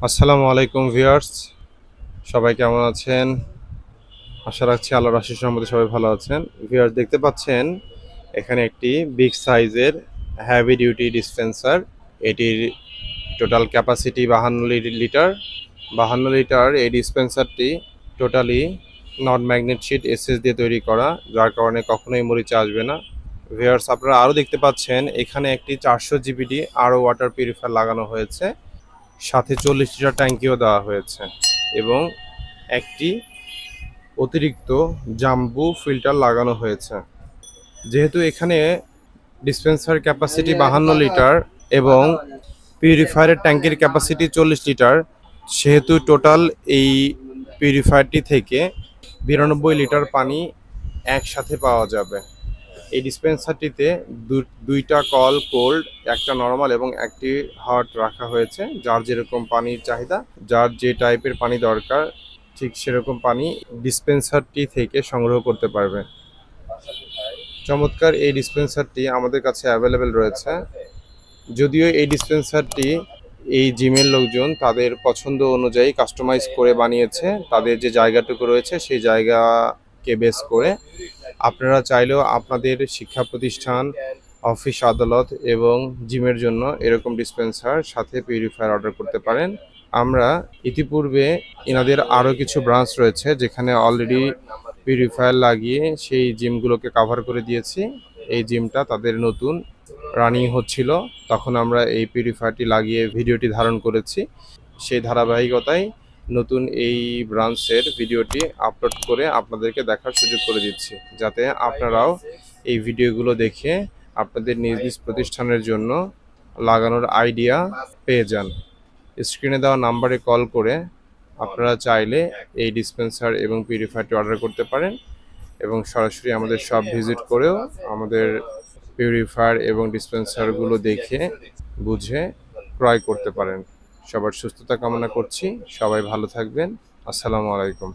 আসসালামু আলাইকুম ভিউয়ার্স, সবাই কেমন আছেন? আশা রাখছি আল্লাহর আশিস রহমতে সবাই ভালো আছেন। ভিউয়ার্স, দেখতে পাচ্ছেন এখানে একটি বিগ সাইজের হেভি ডিউটি ডিসপেন্সার। এটির টোটাল ক্যাপাসিটি 52 লিটার। 52 লিটার এই ডিসপেন্সারটি totally non magnet sheet SS দিয়ে তৈরি করা, যার কারণে কখনোই মরিচা আসবে না। ভিউয়ার্স, আপনারা আরও দেখতে পাচ্ছেন এখানে একটি 400 জিবিডি আরও ওয়াটার পিউরিফায়ার লাগানো হয়েছে, সাথে 40 লিটার ট্যাঙ্কিও দেওয়া হয়েছে এবং একটি অতিরিক্ত জাম্বু ফিল্টার লাগানো হয়েছে। যেহেতু এখানে ডিসপেন্সার ক্যাপাসিটি 52 লিটার এবং পিউরিফায়ারের ট্যাঙ্কির ক্যাপাসিটি 40 লিটার, সেহেতু টোটাল এই পিউরিফায়ারটি থেকে 92 লিটার পানি একসাথে পাওয়া যাবে। এই ডিসপেন্সারটিতে দুইটা কল কোল্ড, একটা নরমাল এবং একটি হট রাখা হয়েছে। যার যেরকম পানির চাহিদা, যার যে টাইপের পানি দরকার, ঠিক সেরকম পানি ডিসপেন্সারটি থেকে সংগ্রহ করতে পারবে। চমৎকার এই ডিসপেন্সারটি আমাদের কাছে অ্যাভেলেবেল রয়েছে। যদিও এই ডিসপেন্সারটি এই জিমের লোকজন তাদের পছন্দ অনুযায়ী কাস্টমাইজ করে বানিয়েছে, তাদের যে জায়গাটুকু রয়েছে সেই জায়গাকে বেস করে। আপনারা চাইলেও আপনাদের শিক্ষা প্রতিষ্ঠান, অফিস আদালত এবং জিমের জন্য এরকম ডিসপেন্সার সাথে পিউরিফায়ার অর্ডার করতে পারেন। আমরা ইতিপূর্বে এনাদের আরও কিছু ব্রাঞ্চ রয়েছে যেখানে অলরেডি পিউরিফায়ার লাগিয়ে সেই জিমগুলোকে কাভার করে দিয়েছি। এই জিমটা তাদের নতুন রানিং হচ্ছিল, তখন আমরা এই পিউরিফায়ারটি লাগিয়ে ভিডিওটি ধারণ করেছি। সেই ধারাবাহিকতায় নতুন এই ব্রাঞ্চের ভিডিওটি আপলোড করে আপনাদেরকে দেখার সুযোগ করে দিচ্ছি, যাতে আপনারাও এই ভিডিওগুলো দেখে আপনাদের নিজ নিজ প্রতিষ্ঠানের জন্য লাগানোর আইডিয়া পেয়ে যান। স্ক্রিনে দেওয়া নাম্বারে কল করে আপনারা চাইলে এই ডিসপেন্সার এবং পিউরিফায়ারটি অর্ডার করতে পারেন এবং সরাসরি আমাদের শপ ভিজিট করেও আমাদের পিউরিফায়ার এবং ডিসপেন্সারগুলো দেখে বুঝে ক্রয় করতে পারেন। সবার সুস্থতা কামনা করছি। সবাই ভালো থাকবেন। আসসালামু আলাইকুম।